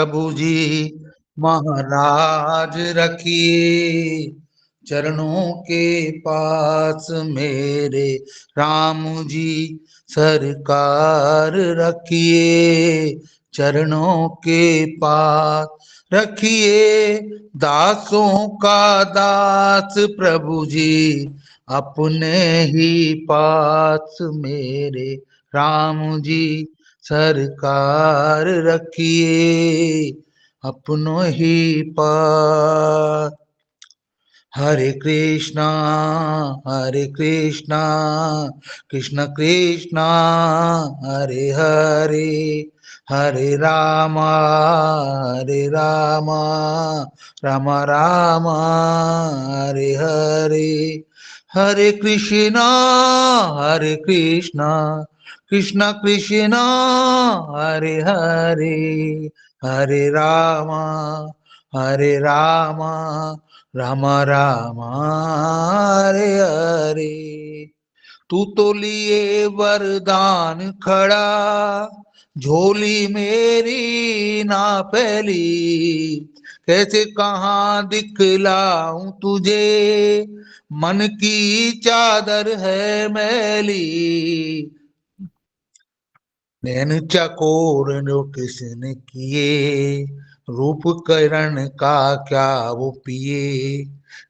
प्रभु जी महाराज रखिए, चरणों के पास मेरे राम जी सरकार रखिए, चरणों के पास रखिए, दासों का दास प्रभु जी अपने ही पास मेरे राम जी सरकार रखिए, अपनों ही पास। हरे कृष्णा कृष्ण कृष्णा हरे हरे, हरे राम राम राम हरे हरे, हरे कृष्णा कृष्ण कृष्ण हरे हरे, हरे राम राम राम हरे हरे। तू तो लिए वरदान खड़ा, झोली मेरी ना फैली, कैसे कहाँ दिखलाऊं तुझे, मन की चादर है मैली, नैन चकोर जो किसने किए, रूप किरण का क्या वो पिए,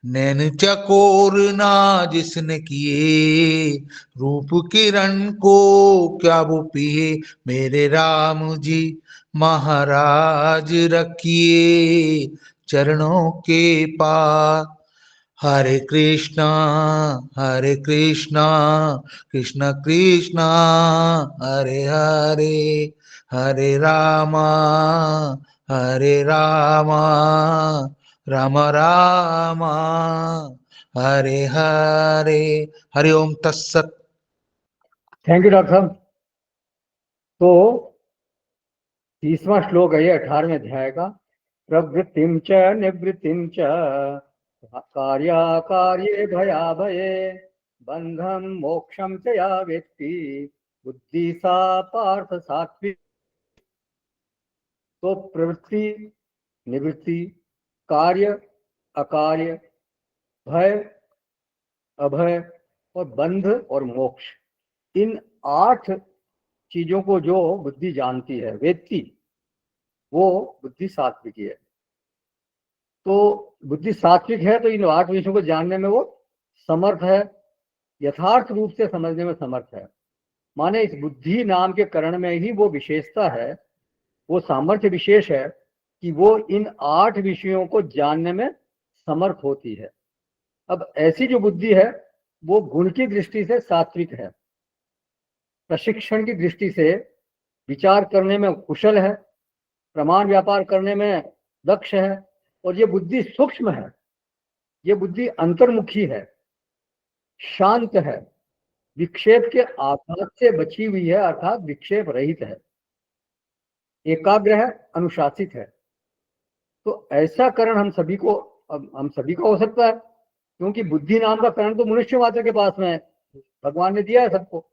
नैन चकोर ना जिसने किए, रूप किरण को क्या वो पिए, मेरे राम जी महाराज रखिए, चरणों के पास। हरे कृष्णा कृष्ण कृष्ण हरे हरे, हरे राम राम राम हरे हरे। हरि ओम तत्सत। थैंक यू डॉक्टर साहब। तो 30वां श्लोक है 18वें अध्याय का। प्रवृत्तिम च निवृत्तिम च कार्याकार्ये भयाभये बंधम मोक्षम च या वेत्ति बुद्धि सा पार्थ सात्विक। तो प्रवृत्ति, निवृत्ति, कार्य, अकार्य, भय, अभय और बंध और मोक्ष, इन 8 चीजों को जो बुद्धि जानती है, वेत्ती, वो बुद्धि सात्विक है। तो बुद्धि सात्विक है तो इन 8 विषयों को जानने में वो समर्थ है, यथार्थ रूप से समझने में समर्थ है। माने इस बुद्धि नाम के करण में ही वो विशेषता है, वो सामर्थ्य विशेष है कि वो इन 8 विषयों को जानने में समर्थ होती है। अब ऐसी जो बुद्धि है वो गुण की दृष्टि से सात्विक है, प्रशिक्षण की दृष्टि से विचार करने में कुशल है, प्रमाण व्यापार करने में दक्ष है, और ये बुद्धि सूक्ष्म है, ये बुद्धि अंतर्मुखी है, शांत है, विक्षेप के आघात से बची हुई है, अर्थात विक्षेप रहित है, एकाग्र है, अनुशासित है। तो ऐसा करण हम सभी का हो सकता है, क्योंकि बुद्धि नाम का करण तो मनुष्य मात्र के पास में है, भगवान ने दिया है सबको,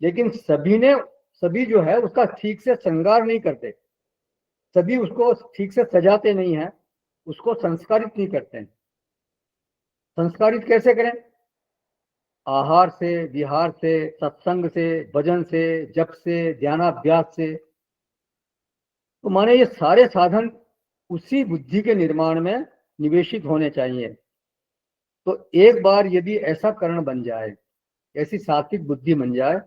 लेकिन सभी जो है उसका ठीक से श्रृंगार नहीं करते, सभी उसको ठीक से सजाते नहीं है, उसको संस्कारित नहीं करते हैं। संस्कारित कैसे करें? आहार से, विहार से, सत्संग से, भजन से, जप से, ध्यानाभ्यास से। तो माने ये सारे साधन उसी बुद्धि के निर्माण में निवेशित होने चाहिए। तो एक बार यदि ऐसा करण बन जाए, ऐसी सात्विक बुद्धि बन जाए,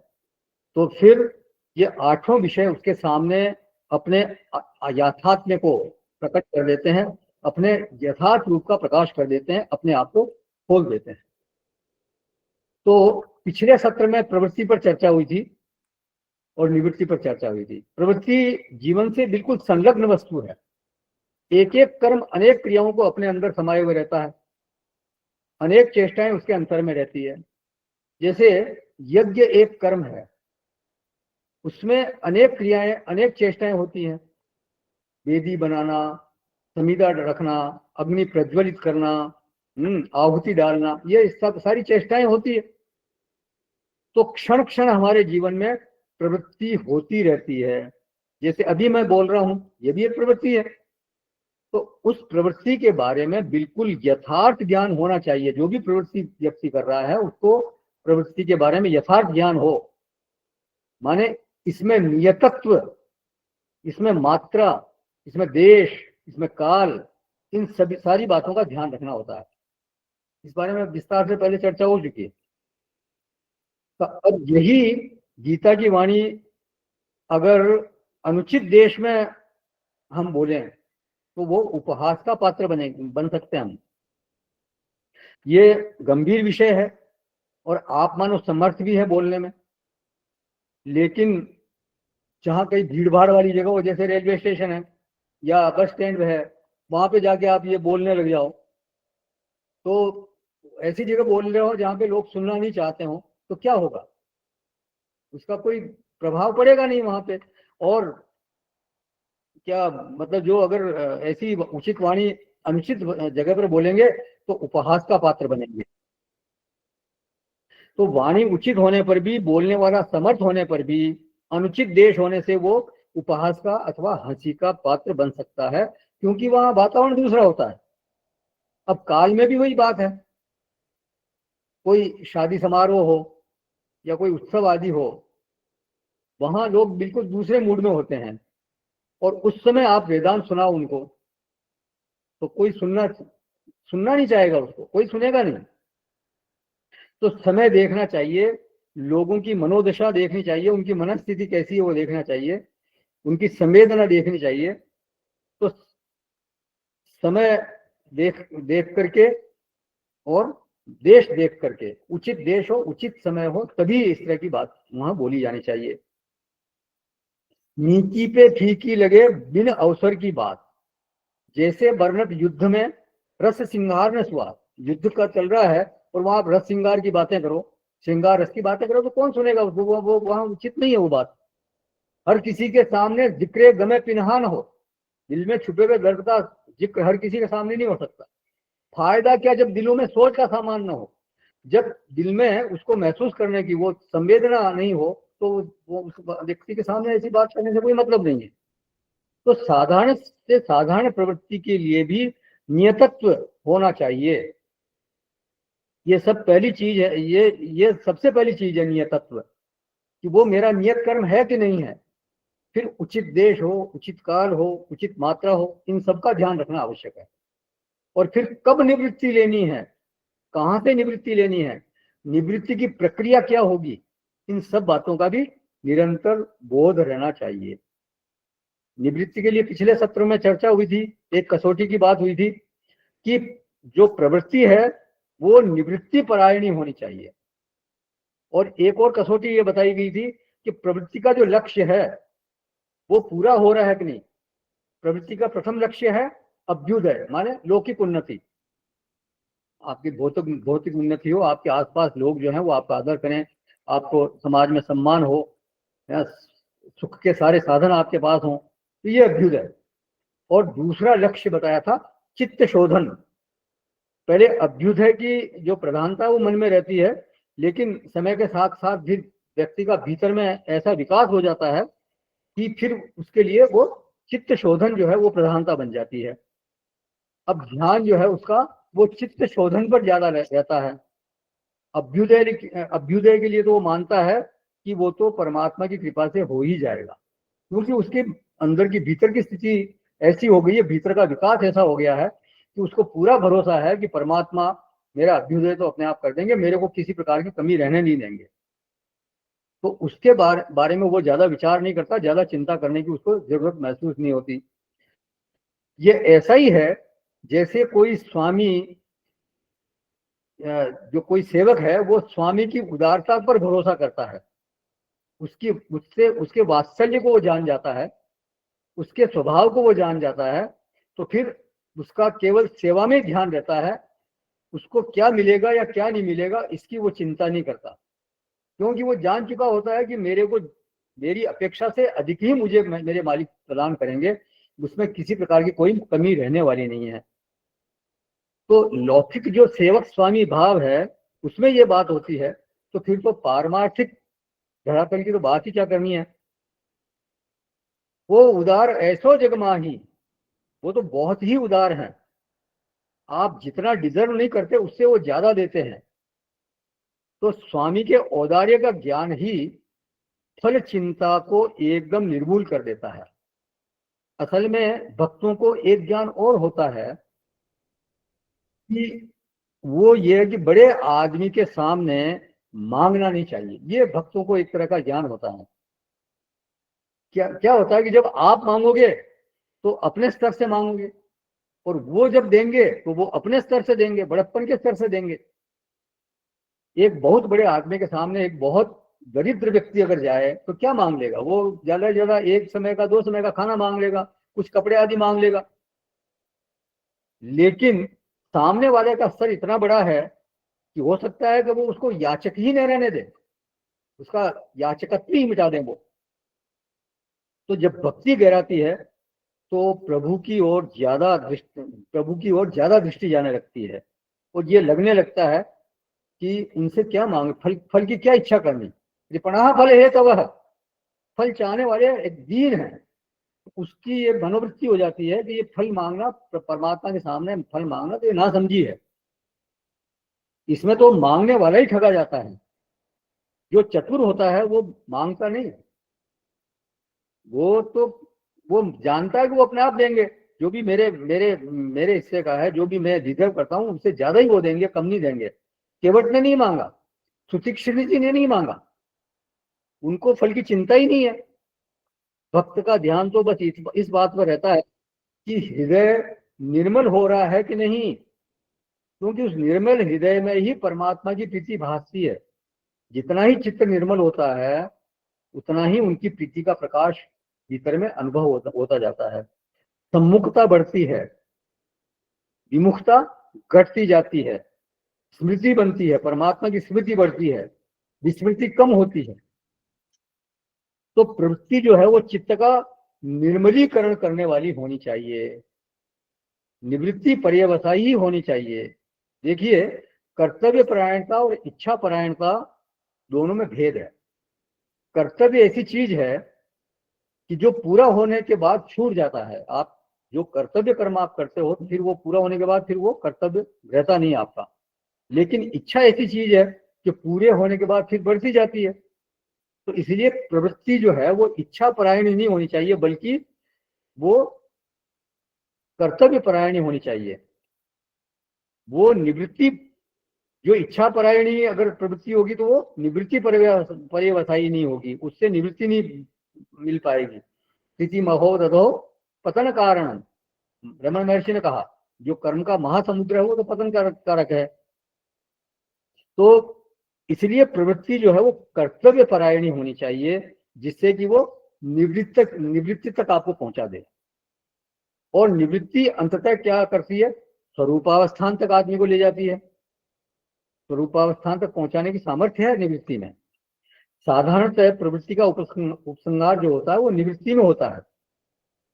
तो फिर ये 8 विषय उसके सामने अपने यथात्म्य को प्रकट कर देते हैं, अपने यथार्थ रूप का प्रकाश कर देते हैं, अपने आप को खोल देते हैं। तो पिछले सत्र में प्रवृत्ति पर चर्चा हुई थी और निवृत्ति पर चर्चा हुई थी। प्रवृत्ति जीवन से बिल्कुल संलग्न वस्तु है, एक एक कर्म अनेक क्रियाओं को अपने अंदर समाये हुए रहता है, अनेक चेष्टाएं उसके अंतर में रहती है। जैसे यज्ञ एक कर्म है, उसमें अनेक क्रियाएं, अनेक चेष्टाएं होती हैं, वेदी बनाना, समीदा रखना, अग्नि प्रज्वलित करना, आहुति डालना, ये सब सारी चेष्टाएं होती है। तो क्षण क्षण हमारे जीवन में प्रवृत्ति होती रहती है, जैसे अभी मैं बोल रहा हूं, ये भी एक प्रवृत्ति है। तो उस प्रवृत्ति के बारे में बिल्कुल यथार्थ ज्ञान होना चाहिए। जो भी प्रवृत्ति व्यक्ति कर रहा है उसको प्रवृत्ति के बारे में यथार्थ ज्ञान हो, माने इसमें नियतत्व, इसमें मात्रा, इसमें देश, इसमें काल, इन सभी सारी बातों का ध्यान रखना होता है। इस बारे में विस्तार से पहले चर्चा हो चुकी है। तो अब यही गीता की वाणी अगर अनुचित देश में हम बोलें तो वो उपहास का पात्र बन सकते हैं हम। ये गंभीर विषय है और आप मानो समर्थ भी है बोलने में, लेकिन जहां कहीं भीड़ भाड़ वाली जगह हो, जैसे रेलवे स्टेशन है या बस स्टैंड है, वहां पे जाके आप ये बोलने लग जाओ, तो ऐसी जगह बोल रहे हो जहां पे लोग सुनना नहीं चाहते हो, तो क्या होगा? उसका कोई प्रभाव पड़ेगा नहीं वहां पे। और क्या मतलब, जो अगर ऐसी उचित वाणी अनुचित जगह पर बोलेंगे तो उपहास का पात्र बनेंगे। तो वाणी उचित होने पर भी, बोलने वाला समर्थ होने पर भी, अनुचित देश होने से वो उपहास का अथवा हंसी का पात्र बन सकता है, क्योंकि वहां वातावरण दूसरा होता है। अब काल में भी वही बात है। कोई शादी समारोह हो या कोई उत्सव आदि हो, वहां लोग बिल्कुल दूसरे मूड में होते हैं, और उस समय आप वेदांत सुनाओ उनको तो कोई सुनना नहीं चाहेगा, उसको कोई सुनेगा नहीं। तो समय देखना चाहिए, लोगों की मनोदशा देखनी चाहिए, उनकी मनस्थिति कैसी है वो देखना चाहिए, उनकी संवेदना देखनी चाहिए। तो समय देख करके और देश देख करके, उचित देश हो, उचित समय हो, तभी इस तरह की बात वहां बोली जानी चाहिए। नीति पे फीकी लगे बिन अवसर की बात, जैसे वर्णत युद्ध में रस सिंगार न स्वाद। युद्ध का चल रहा है और वहां आप रस सिंगार की बातें करो, श्रृंगार रस की बातें करो, तो कौन सुनेगा उसको? वो वहां उचित नहीं है वो बात। हर किसी के सामने जिक्र गमे पिनहान हो, दिल में छुपे हुए दर्द का जिक्र हर किसी के सामने नहीं हो सकता। फायदा क्या जब दिलों में सोच का सामान न हो, जब दिल में उसको महसूस करने की वो संवेदना नहीं हो, तो वो उस व्यक्ति के सामने ऐसी बात करने से कोई मतलब नहीं है। तो साधारण से साधारण प्रवृत्ति के लिए भी नियतत्व होना चाहिए। ये सब पहली चीज है, ये सबसे पहली चीज है नियतत्व, कि वो मेरा नियत कर्म है कि नहीं है। फिर उचित देश हो, उचित काल हो, उचित मात्रा हो, इन सब का ध्यान रखना आवश्यक है। और फिर कब निवृत्ति लेनी है, कहां से निवृत्ति लेनी है, निवृत्ति की प्रक्रिया क्या होगी, इन सब बातों का भी निरंतर बोध रहना चाहिए। निवृत्ति के लिए पिछले सत्र में चर्चा हुई थी, एक कसौटी की बात हुई थी कि जो प्रवृत्ति है वो निवृत्ति परायणी होनी चाहिए। और एक और कसौटी ये बताई गई थी कि प्रवृत्ति का जो लक्ष्य है वो पूरा हो रहा है कि नहीं। प्रवृत्ति का प्रथम लक्ष्य है अभ्युदय, माने लौकिक उन्नति, आपकी भौतिक उन्नति हो, आपके आसपास लोग जो हैं वो आपका आदर करें, आपको समाज में सम्मान हो, सुख के सारे साधन आपके पास हों, तो ये अभ्युदय। और दूसरा लक्ष्य बताया था चित्त शोधन। पहले अभ्युदय की जो प्रधानता वो मन में रहती है, लेकिन समय के साथ साथ भी व्यक्ति का भीतर में ऐसा विकास हो जाता है कि फिर उसके लिए वो चित्त शोधन जो है वो प्रधानता बन जाती है। अब ध्यान जो है उसका वो चित्त शोधन पर ज्यादा रहता है। अभ्युदय के लिए तो वो मानता है कि वो तो परमात्मा की कृपा से हो ही जाएगा, क्योंकि उसके अंदर की भीतर की स्थिति ऐसी हो गई है, भीतर का विकास ऐसा हो गया है कि उसको पूरा भरोसा है कि परमात्मा मेरा अभ्युदय तो अपने आप कर देंगे, मेरे को किसी प्रकार की कमी रहने नहीं देंगे। तो उसके बारे में वो ज्यादा विचार नहीं करता, ज्यादा चिंता करने की उसको जरूरत महसूस नहीं होती। ये ऐसा ही है जैसे कोई स्वामी, जो कोई सेवक है वो स्वामी की उदारता पर भरोसा करता है, उसके वात्सल्य को वो जान जाता है, उसके स्वभाव को वो जान जाता है, तो फिर उसका केवल सेवा में ध्यान रहता है, उसको क्या मिलेगा या क्या नहीं मिलेगा इसकी वो चिंता नहीं करता, क्योंकि वो जान चुका होता है कि मेरी अपेक्षा से अधिक ही मुझे मेरे मालिक प्रदान करेंगे, उसमें किसी प्रकार की कोई कमी रहने वाली नहीं है। तो लौकिक जो सेवक स्वामी भाव है उसमें ये बात होती है, तो फिर तो पारमार्थिक धरातल की तो बात ही क्या करनी है। वो उदार ऐसो जगमाही, वो तो बहुत ही उदार हैं। आप जितना डिजर्व नहीं करते उससे वो ज्यादा देते हैं। तो स्वामी के औदार्य का ज्ञान ही फल चिंता को एकदम निर्मूल कर देता है। असल में भक्तों को एक ज्ञान और होता है कि वो ये है कि बड़े आदमी के सामने मांगना नहीं चाहिए। ये भक्तों को एक तरह का ज्ञान होता है। क्या क्या होता है कि जब आप मांगोगे तो अपने स्तर से मांगोगे, और वो जब देंगे तो वो अपने स्तर से देंगे, बड़प्पन के स्तर से देंगे। एक बहुत बड़े आदमी के सामने एक बहुत दरिद्र व्यक्ति अगर जाए तो क्या मांग लेगा? वो ज्यादा से ज्यादा एक समय का 2 समय का खाना मांग लेगा, कुछ कपड़े आदि मांग लेगा। लेकिन सामने वाले का स्तर इतना बड़ा है कि हो सकता है कि वो उसको याचक ही न रहने दे, उसका याचकत्व ही मिटा दें वो। तो जब भक्ति गहराती है तो प्रभु की ओर ज्यादा दृष्टि जाने लगती है, और ये लगने लगता है कि उनसे क्या मांग, फल की क्या इच्छा करनी। कृपणा फल है तो वह फल चाहने वाले एक दीन है, उसकी ये मनोवृत्ति हो जाती है कि ये फल मांगना, परमात्मा के सामने फल मांगना तो ये ना समझी है। इसमें तो मांगने वाला ही ठगा जाता है। जो चतुर होता है वो मांगता नहीं है। वो जानता है कि वो अपने आप देंगे। जो भी मेरे मेरे मेरे हिस्से का है, जो भी मैं डिजर्व करता हूँ उससे ज्यादा ही वो देंगे, कम नहीं देंगे। केवट ने नहीं मांगा, सुशिक्षित जी ने नहीं मांगा, उनको फल की चिंता ही नहीं है। भक्त का ध्यान तो बस इस बात पर रहता है कि हृदय निर्मल हो रहा है कि नहीं, क्योंकि उस निर्मल हृदय में ही परमात्मा की प्रीति भासती है। जितना ही चित्त निर्मल होता है उतना ही उनकी प्रीति का प्रकाश भीतर में अनुभव होता जाता है। सम्मुखता बढ़ती है, विमुखता घटती जाती है, स्मृति बनती है, परमात्मा की स्मृति बढ़ती है, विस्मृति कम होती है। तो प्रवृत्ति जो है वो चित्त का निर्मलीकरण करने वाली होनी चाहिए, निवृत्ति पर्यवसायी ही होनी चाहिए। देखिए, कर्तव्य परायणता और इच्छा परायणता दोनों में भेद है। कर्तव्य ऐसी चीज है कि जो पूरा होने के बाद छूट जाता है। आप जो कर्तव्य कर्म आप करते हो फिर वो पूरा होने के बाद फिर वो कर्तव्य रहता नहीं आपका। लेकिन इच्छा ऐसी चीज है कि पूरे होने के बाद फिर बढ़ती जाती है। तो इसलिए प्रवृत्ति जो है वो इच्छा परायणी नहीं होनी चाहिए, बल्कि वो कर्तव्य परायणी होनी चाहिए। वो निवृत्ति, जो इच्छा परायणी अगर प्रवृत्ति होगी तो वो निवृत्ति पर्यवसायी नहीं होगी, उससे निवृत्ति नहीं मिल पाएगी। स्थिति महोदधो पतन कारण, रमन महर्षि ने कहा जो कर्म का महासमुद्र है वो तो पतन कारक है। तो इसलिए प्रवृत्ति जो है वो कर्तव्य परायणी होनी चाहिए, जिससे कि वो निवृत्ति तक आपको पहुंचा दे। और निवृत्ति अंततः क्या करती है? स्वरूपावस्थान तक आदमी को ले जाती है। स्वरूपावस्थान तक पहुंचाने की सामर्थ्य है निवृत्ति में। साधारणतः प्रवृत्ति का उपसंहार जो होता है वो निवृत्ति में होता है।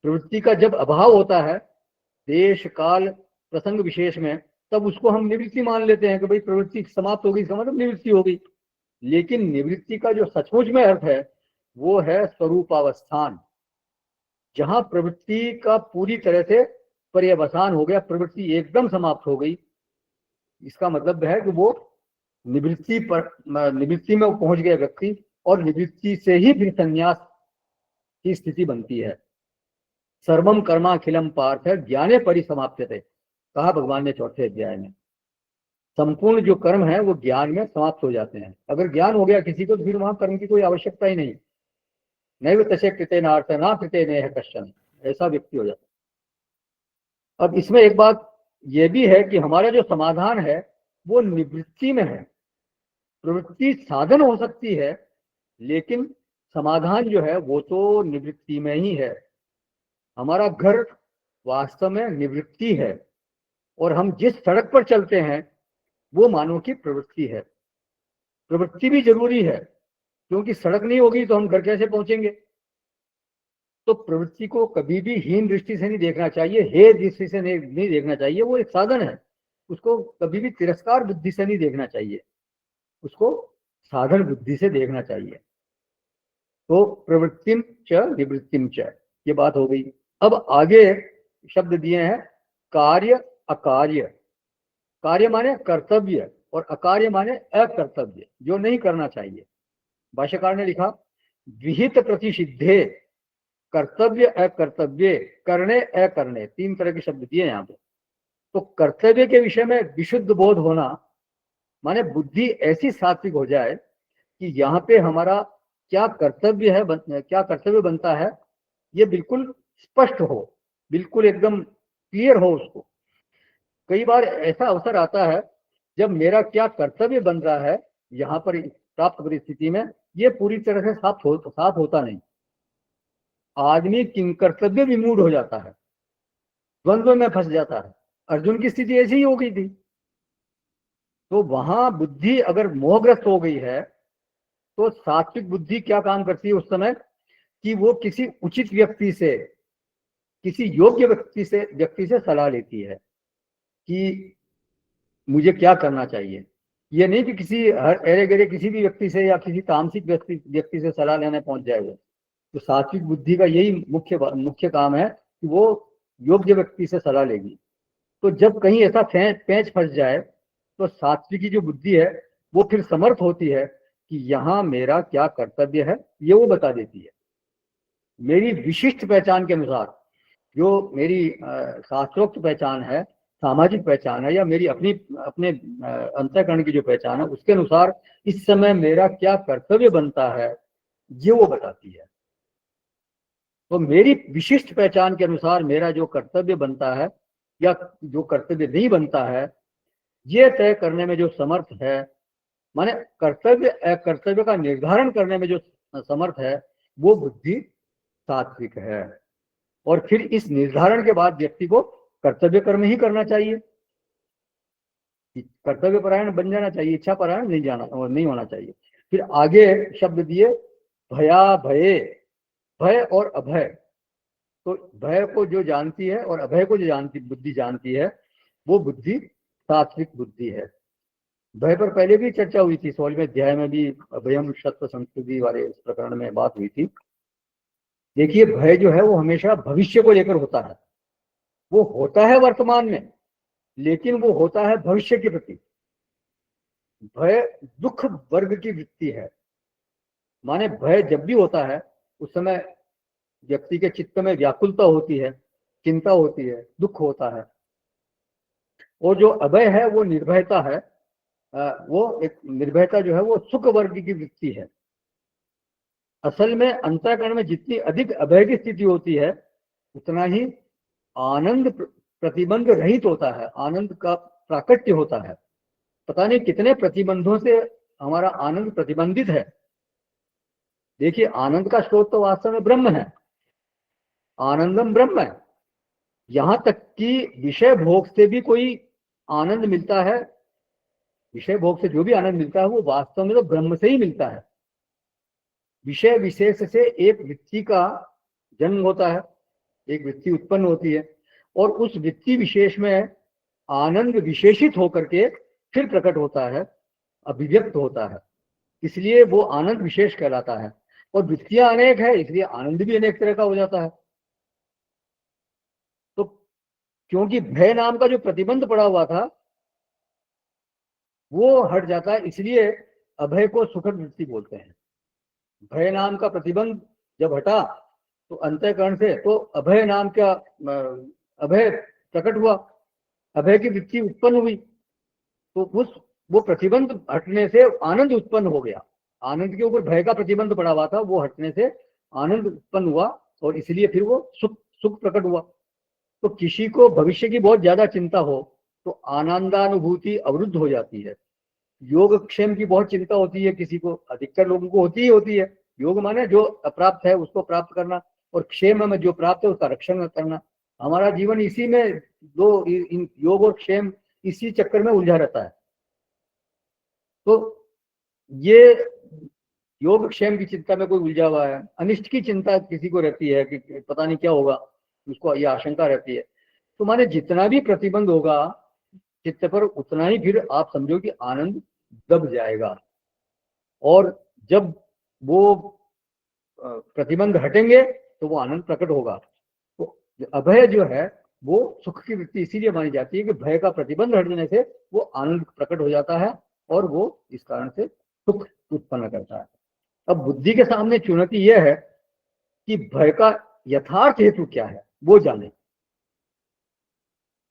प्रवृत्ति का जब अभाव होता है देश काल प्रसंग विशेष में, तब उसको हम निवृत्ति मान लेते हैं कि भाई प्रवृत्ति समाप्त हो गई, इसका मतलब निवृत्ति हो गई। लेकिन निवृत्ति का जो सचमुच में अर्थ है वो है स्वरूपावस्थान, जहां प्रवृत्ति का पूरी तरह से पर्यवसान हो गया, प्रवृत्ति एकदम समाप्त हो गई। इसका मतलब है कि वो निवृत्ति में पहुंच गया व्यक्ति, और निवृत्ति से ही फिर संन्यास की स्थिति बनती है। सर्वम कर्माखिलम पार्थ ज्ञाने परिसमाप्यते, कहा भगवान ने 4थे अध्याय में। संपूर्ण जो कर्म है वो ज्ञान में समाप्त हो जाते हैं। अगर ज्ञान हो गया किसी को तो फिर वहां कर्म की कोई आवश्यकता ही नहीं। नैव तस्य कृतेनार्थ ना कृते नेह कश्चन, ऐसा व्यक्ति हो जाता है। अब इसमें एक बात यह भी है कि हमारा जो समाधान है वो निवृत्ति में है। प्रवृत्ति साधन हो सकती है, लेकिन समाधान जो है वो तो निवृत्ति में ही है। हमारा घर वास्तव में निवृत्ति है, और हम जिस सड़क पर चलते हैं वो मानव की प्रवृत्ति है। प्रवृत्ति भी जरूरी है, क्योंकि सड़क नहीं होगी तो हम घर कैसे पहुंचेंगे। तो प्रवृत्ति को कभी भी हीन दृष्टि से नहीं देखना चाहिए, हे दृष्टि से नहीं देखना चाहिए। वो एक साधन है, उसको कभी भी तिरस्कार बुद्धि से नहीं देखना चाहिए, उसको साधन बुद्धि से देखना चाहिए। तो प्रवृत्तिम च निवृत्तिम च, ये बात हो गई। अब आगे शब्द दिए हैं कार्य अकार्य। कार्य माने कर्तव्य और अकार्य माने अकर्तव्य, जो नहीं करना चाहिए। भाष्यकार ने लिखा विहित प्रतिषिद्धे कर्तव्य अकर्तव्य करने अकरणे, 3 तरह के शब्द दिए यहाँ पे। तो कर्तव्य के विषय में विशुद्ध बोध होना माने बुद्धि ऐसी सात्विक हो जाए कि यहाँ पे हमारा क्या कर्तव्य है, क्या कर्तव्य बनता है, ये बिल्कुल स्पष्ट हो, बिल्कुल एकदम क्लियर हो उसको। कई बार ऐसा अवसर आता है जब मेरा क्या कर्तव्य बन रहा है यहाँ पर प्राप्त परिस्थिति में, ये पूरी तरह से साफ होता नहीं। आदमी किन कर्तव्य विमूढ़ हो जाता है, द्वंद्व में फंस जाता है। अर्जुन की स्थिति ऐसी ही हो गई थी। तो वहां बुद्धि अगर मोहग्रस्त हो गई है तो सात्विक बुद्धि क्या काम करती है उस समय कि वो किसी उचित व्यक्ति से, किसी योग्य व्यक्ति से सलाह लेती है कि मुझे क्या करना चाहिए। ये नहीं कि किसी अरे गरे किसी भी व्यक्ति से या किसी तामसिक व्यक्ति से सलाह लेने पहुंच जाएगा। तो सात्विक बुद्धि का यही मुख्य काम है कि वो योग्य व्यक्ति से सलाह लेगी। तो जब कहीं ऐसा पेंच फंस जाए तो सात्विक की जो बुद्धि है वो फिर समर्थ होती है कि यहाँ मेरा क्या कर्तव्य है, ये वो बता देती है। मेरी विशिष्ट पहचान के अनुसार, जो मेरी शास्त्रोक्त पहचान है, सामाजिक पहचान है, या मेरी अपने अंतःकरण की जो पहचान है, उसके अनुसार इस समय मेरा क्या कर्तव्य बनता है, ये वो बताती है। तो मेरी विशिष्ट पहचान के अनुसार मेरा जो कर्तव्य बनता है या जो कर्तव्य नहीं बनता है, ये तय करने में जो समर्थ है, माने कर्तव्य अकर्तव्य का निर्धारण करने में जो समर्थ है, वो बुद्धि सात्विक है। और फिर इस निर्धारण के बाद व्यक्ति को कर्तव्य कर्म ही करना चाहिए, कर्तव्य परायण बन जाना चाहिए, इच्छा परायण नहीं होना चाहिए। फिर आगे शब्द दिए भया भये, भय और अभय। तो भय को जो जानती है और अभय को जो बुद्धि जानती है, वो बुद्धि सात्विक बुद्धि है। भय पर पहले भी चर्चा हुई थी, 16वें अध्याय में भी अभयम सत्व संस्कृति वाले इस प्रकरण में बात हुई थी। देखिए भय जो है वो हमेशा भविष्य को लेकर होता है। वो होता है वर्तमान में, लेकिन वो होता है भविष्य के प्रति। भय दुख वर्ग की वृत्ति है। माने भय जब भी होता है उस समय व्यक्ति के चित्त में व्याकुलता होती है, चिंता होती है, दुख होता है। और जो अभय है वो निर्भयता है। वो एक निर्भयता जो है वो सुख वर्ग की वृत्ति है। असल में अंतःकरण में जितनी अधिक अभय की स्थिति होती है उतना ही आनंद प्रतिबंध रहित होता है, आनंद का प्राकट्य होता है। पता नहीं कितने प्रतिबंधों से हमारा आनंद प्रतिबंधित है। देखिए आनंद का स्रोत तो वास्तव में ब्रह्म है, आनंदम ब्रह्म है। यहां तक कि विषय भोग से भी कोई आनंद मिलता है, विषय भोग से जो भी आनंद मिलता है वो वास्तव में तो ब्रह्म से ही मिलता है। विषय विशेष से एक वृत्ति का जन्म होता है, एक वृत्ति उत्पन्न होती है, और उस वृत्ति विशेष में आनंद विशेषित होकर के फिर प्रकट होता है, अभिव्यक्त होता है। इसलिए वो आनंद विशेष कहलाता है। और वृत्तियां अनेक है, इसलिए आनंद भी अनेक तरह का हो जाता है। तो क्योंकि भय नाम का जो प्रतिबंध पड़ा हुआ था वो हट जाता है, इसलिए अभय को सुखद वृत्ति बोलते हैं। भय नाम का प्रतिबंध जब हटा तो अंतःकरण से, तो अभय नाम का अभय प्रकट हुआ, अभय की वृत्ति उत्पन्न हुई। तो वो प्रतिबंध हटने से आनंद उत्पन्न हो गया। आनंद के ऊपर भय का प्रतिबंध पड़ा हुआ था, वो हटने से आनंद उत्पन्न हुआ, और इसलिए फिर वो सुख प्रकट हुआ। तो किसी को भविष्य की बहुत ज्यादा चिंता हो तो आनंदानुभूति अवरुद्ध हो जाती है। योगक्षेम की बहुत चिंता होती है किसी को, अधिकतर लोगों को होती है। योग माने जो अप्राप्त है उसको प्राप्त करना, और क्षेम में जो प्राप्त है उसका रक्षण करना। हमारा जीवन इसी में इन योग और क्षेम इसी चक्कर में उलझा रहता है। तो ये योग क्षेम की चिंता में कोई उलझा हुआ है, अनिष्ट की चिंता किसी को रहती है कि पता नहीं क्या होगा, उसको ये आशंका रहती है। तो माने जितना भी प्रतिबंध होगा चित्त पर, उतना ही फिर आप समझो कि आनंद दब जाएगा। और जब वो प्रतिबंध हटेंगे तो वो आनंद प्रकट होगा। तो अभय जो है वो सुख की वृत्ति इसीलिए मानी जाती है कि भय का प्रतिबंध हट जाने से वो आनंद प्रकट हो जाता है और वो इस कारण से सुख उत्पन्न करता है। अब बुद्धि के सामने चुनौती यह है कि भय का यथार्थ हेतु क्या है वो जाने।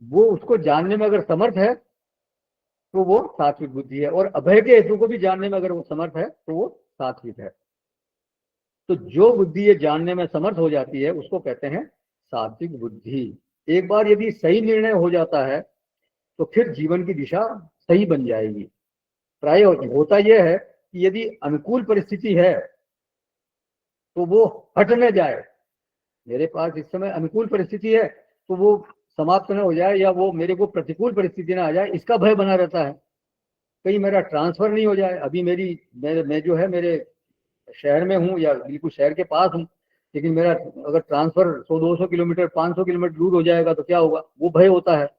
वो उसको जानने में अगर समर्थ है तो वो सात्विक बुद्धि है, और अभय के हेतु को भी जानने में अगर वो समर्थ है तो वो सात्विक है। तो जो बुद्धि ये जानने में समर्थ हो जाती है उसको कहते हैं सात्विक बुद्धि। एक बार यदि सही निर्णय हो जाता है तो फिर जीवन की दिशा सही बन जाएगी। प्राय होता यह है कि यदि अनुकूल परिस्थिति है तो वो हट न जाए। मेरे पास इस समय अनुकूल परिस्थिति है तो वो समाप्त न हो जाए, या वो मेरे को प्रतिकूल परिस्थिति ना आ जाए, इसका भय बना रहता है। कहीं मेरा ट्रांसफर नहीं हो जाए। अभी मैं जो है मेरे शहर में हूँ या बिल्कुल शहर के पास हूँ, लेकिन मेरा अगर ट्रांसफर 100-200 किलोमीटर 500 किलोमीटर दूर हो जाएगा तो क्या होगा, वो भय होता है।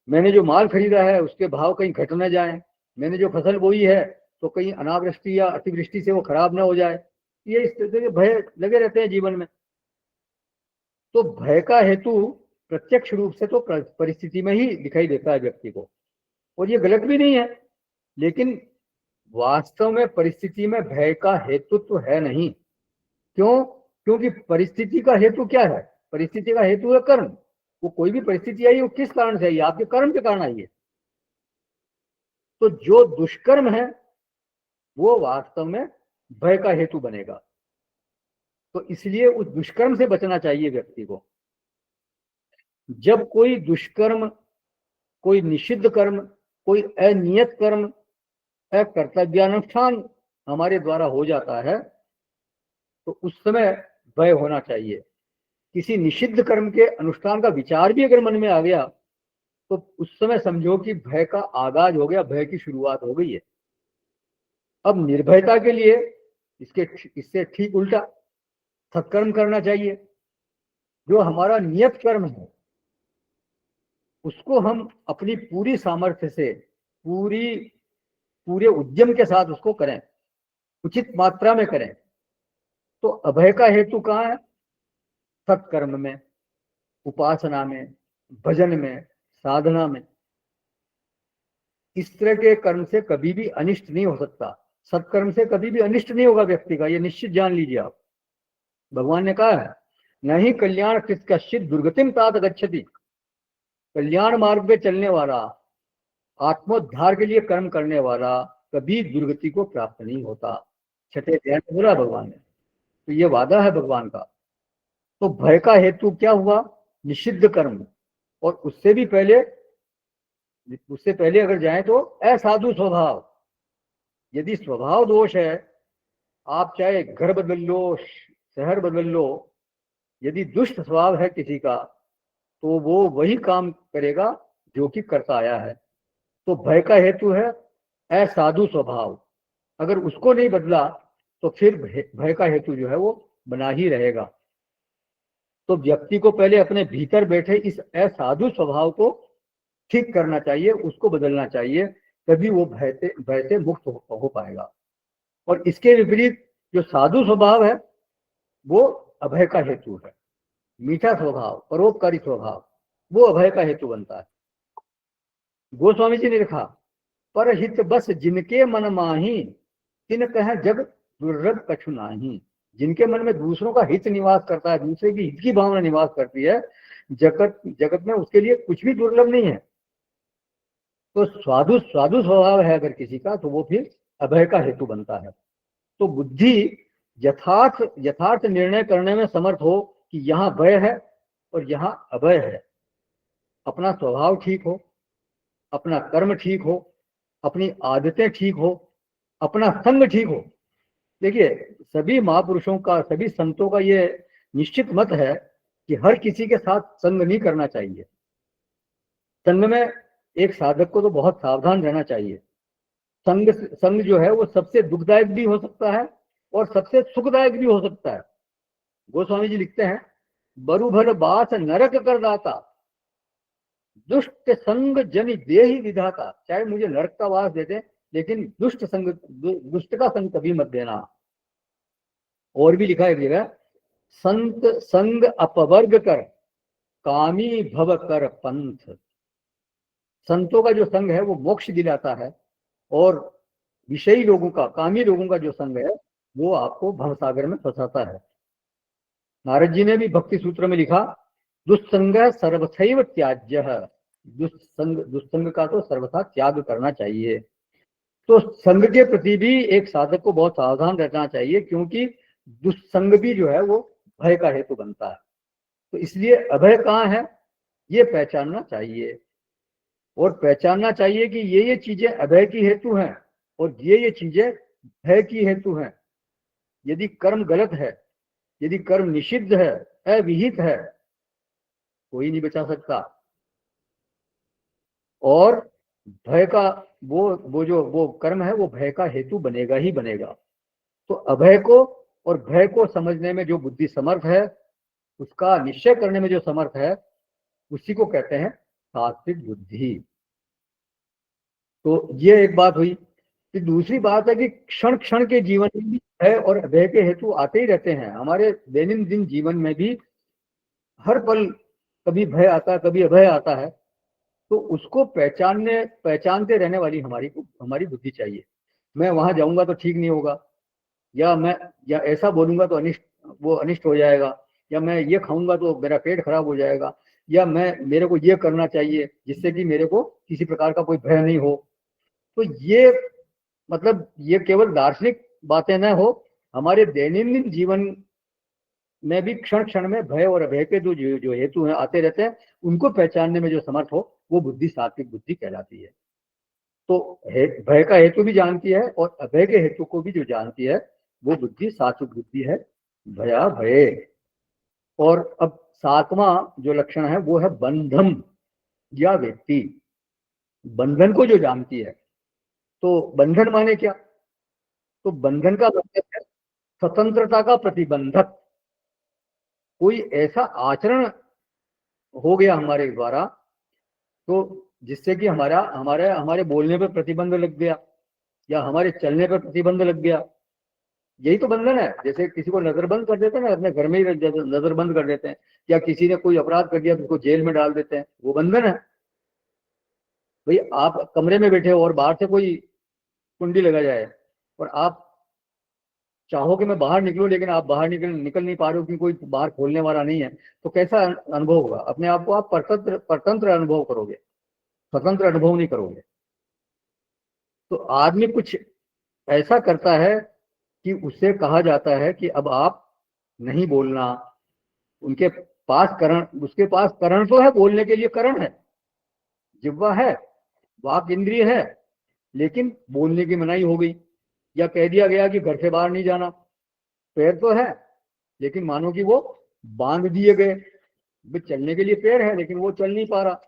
मैंने जो माल खरीदा है उसके भाव कहीं घट न जाए, मैंने जो फसल बोई है तो कहीं अनावृष्टि या अतिवृष्टि से वो खराब ना हो जाए। ये इस तरह के भय लगे रहते हैं जीवन में। तो भय का हेतु प्रत्यक्ष रूप से तो परिस्थिति में ही दिखाई देता है व्यक्ति को, और ये गलत भी नहीं है, लेकिन वास्तव में परिस्थिति में भय का हेतु तो है नहीं। क्यों? क्योंकि परिस्थिति का हेतु क्या है? परिस्थिति का हेतु है कर्म। वो कोई भी परिस्थिति आई वो किस कारण से आई? आपके कर्म के कारण आई है। तो जो दुष्कर्म है वो वास्तव में भय का हेतु बनेगा। तो इसलिए उस दुष्कर्म से बचना चाहिए व्यक्ति को। जब कोई दुष्कर्म, कोई निषिद्ध कर्म, कोई अनियत कर्म, कर्तव्यानुष्ठान हमारे द्वारा हो जाता है तो उस समय भय होना चाहिए। किसी निषिद्ध कर्म के अनुष्ठान का विचार भी अगर मन में आ गया तो उस समय समझो कि भय का आगाज हो गया, भय की शुरुआत हो गई है। अब निर्भयता के लिए इससे ठीक उल्टा सत्कर्म करना चाहिए। जो हमारा नियत कर्म है उसको हम अपनी पूरी सामर्थ्य से, पूरे उद्यम के साथ उसको करें, उचित मात्रा में करें। तो अभय का हेतु कहाँ है? सत्कर्म में, उपासना में, भजन में, साधना में। इस तरह के कर्म से कभी भी अनिष्ट नहीं हो सकता। सत्कर्म से कभी भी अनिष्ट नहीं होगा व्यक्ति का, ये निश्चित जान लीजिए आप। भगवान ने कहा है नहीं कल्याण कृत कश्चित दुर्गतिम तात गच्छति। कल्याण मार्ग पे चलने वाला, आत्मोद्धार के लिए कर्म करने वाला कभी दुर्गति को प्राप्त नहीं होता। छठे अध्याय में बोला भगवान ने। तो ये वादा है भगवान का। तो भय का हेतु क्या हुआ? निषिद्ध कर्म। और उससे पहले अगर जाए तो असाधु स्वभाव। यदि स्वभाव दोष है, आप चाहे घर बदल लो, शहर बदल लो, यदि दुष्ट स्वभाव है किसी का तो वो वही काम करेगा जो कि करता आया है। तो भय का हेतु है असाधु स्वभाव। अगर उसको नहीं बदला तो फिर भय का हेतु जो है वो बना ही रहेगा। तो व्यक्ति को पहले अपने भीतर बैठे इस असाधु स्वभाव को ठीक करना चाहिए, उसको बदलना चाहिए, तभी वो भय से मुक्त हो पाएगा। और इसके विपरीत जो साधु स्वभाव है वो अभय का हेतु है। मीठा स्वभाव, परोपकारी स्वभाव, वो अभय का हेतु बनता है। गोस्वामी जी ने लिखा पर हित बस जिनके मन माही, तिन कह जग दुर्लभ कछु नाही। जिनके मन में दूसरों का हित निवास करता है, दूसरे की हित की भावना निवास करती है, जगत में उसके लिए कुछ भी दुर्लभ नहीं है। तो स्वादु स्वभाव है अगर किसी का तो वो फिर अभय का हेतु बनता है। तो बुद्धि यथार्थ निर्णय करने में समर्थ हो कि यहाँ भय है और यहाँ अभय है। अपना स्वभाव ठीक हो, अपना कर्म ठीक हो, अपनी आदतें ठीक हो, अपना संग ठीक हो। देखिए सभी महापुरुषों का, सभी संतों का ये निश्चित मत है कि हर किसी के साथ संग नहीं करना चाहिए। संग में एक साधक को तो बहुत सावधान रहना चाहिए। संग जो है वो सबसे दुखदायक भी हो सकता है और सबसे सुखदायक भी हो सकता है। गोस्वामी जी लिखते हैं बरु भर बास नरक कर दाता, दुष्ट संग जन देहि विधाता। चाहे मुझे नरक का वास दे दे लेकिन दुष्ट का संग कभी मत देना। और भी लिखा है एक जगह संत संग अपवर्ग कर, कामी भव कर पंथ। संतों का जो संग है वो मोक्ष दिलाता है, और विषयी लोगों का, कामी लोगों का जो संग है वो आपको भवसागर में फंसाता है। नारद जी ने भी भक्ति सूत्र में लिखा, दुस्संग सर्वथैव त्याज्य। दुस्संग का तो सर्वथा त्याग करना चाहिए। तो संग के प्रति भी एक साधक को बहुत सावधान रहना चाहिए, क्योंकि दुस्संग भी जो है वो भय का हेतु बनता है। तो इसलिए अभय कहाँ है ये पहचानना चाहिए, और पहचानना चाहिए कि ये चीजें अभय की हेतु हैं और ये चीजें भय की हेतु हैं। यदि कर्म गलत है, यदि कर्म निषिद्ध है, अविहित है, कोई नहीं बचा सकता। और भय का वो कर्म है वो भय का हेतु बनेगा ही बनेगा। तो अभय को और भय को समझने में जो बुद्धि समर्थ है, उसका निश्चय करने में जो समर्थ है, उसी को कहते हैं सात्विक बुद्धि। तो ये एक बात हुई। कि दूसरी बात है कि क्षण क्षण के जीवन में भी भय और अभय के हेतु आते ही रहते हैं। हमारे दैनंदिन जीवन में भी हर पल कभी भय आता है, कभी अभय आता है। तो उसको पहचानते रहने वाली हमारी बुद्धि चाहिए। मैं वहां जाऊंगा तो ठीक नहीं होगा, या ऐसा बोलूंगा तो अनिष्ट हो जाएगा, या मैं ये खाऊंगा तो मेरा पेट खराब हो जाएगा, या मेरे को ये करना चाहिए जिससे कि मेरे को किसी प्रकार का कोई भय नहीं हो। तो ये मतलब ये केवल दार्शनिक बातें न हो, हमारे दैनंदिन जीवन में भी क्षण क्षण में भय और अभय के जो हेतु हैं आते रहते हैं। उनको पहचानने में जो समर्थ हो वो बुद्धि सात्विक बुद्धि कहलाती है। तो भय का हेतु भी जानती है और अभय के हेतु को भी जो जानती है वो बुद्धि सात्विक बुद्धि है, भया भय। और अब सातवां जो लक्षण है वो है बंधम या व्यक्ति। बंधन को जो जानती है, तो बंधन माने क्या? तो बंधन का मतलब है स्वतंत्रता का प्रतिबंधक। कोई ऐसा आचरण हो गया हमारे द्वारा तो जिससे कि हमारे बोलने पर प्रतिबंध लग गया, या हमारे चलने पर प्रतिबंध लग गया। यही तो बंधन है। जैसे किसी को नजरबंद कर देते हैं ना, अपने घर में ही नजरबंद कर देते हैं, या किसी ने कोई अपराध कर दिया तो उसको जेल में डाल देते हैं, वो बंधन है। भाई आप कमरे में बैठे हो और बाहर से कोई कुंडी लगा जाए और आप चाहो कि मैं बाहर निकलूं, लेकिन आप बाहर निकल नहीं पा रहे हो क्योंकि कोई बाहर खोलने वाला नहीं है, तो कैसा अनुभव होगा? अपने आप को आप परतंत्र अनुभव करोगे, स्वतंत्र अनुभव नहीं करोगे। तो आदमी कुछ ऐसा करता है कि उससे कहा जाता है कि अब आप नहीं बोलना। उसके पास करण तो है, बोलने के लिए करण है, जिह्वा है, वाक इंद्रिय है, लेकिन बोलने की मनाही हो गई, या कह दिया गया कि घर से बाहर नहीं जाना। पैर तो है, लेकिन मानो कि वो बांध दिए गए। चलने के लिए पैर है लेकिन वो चल नहीं पा रहा।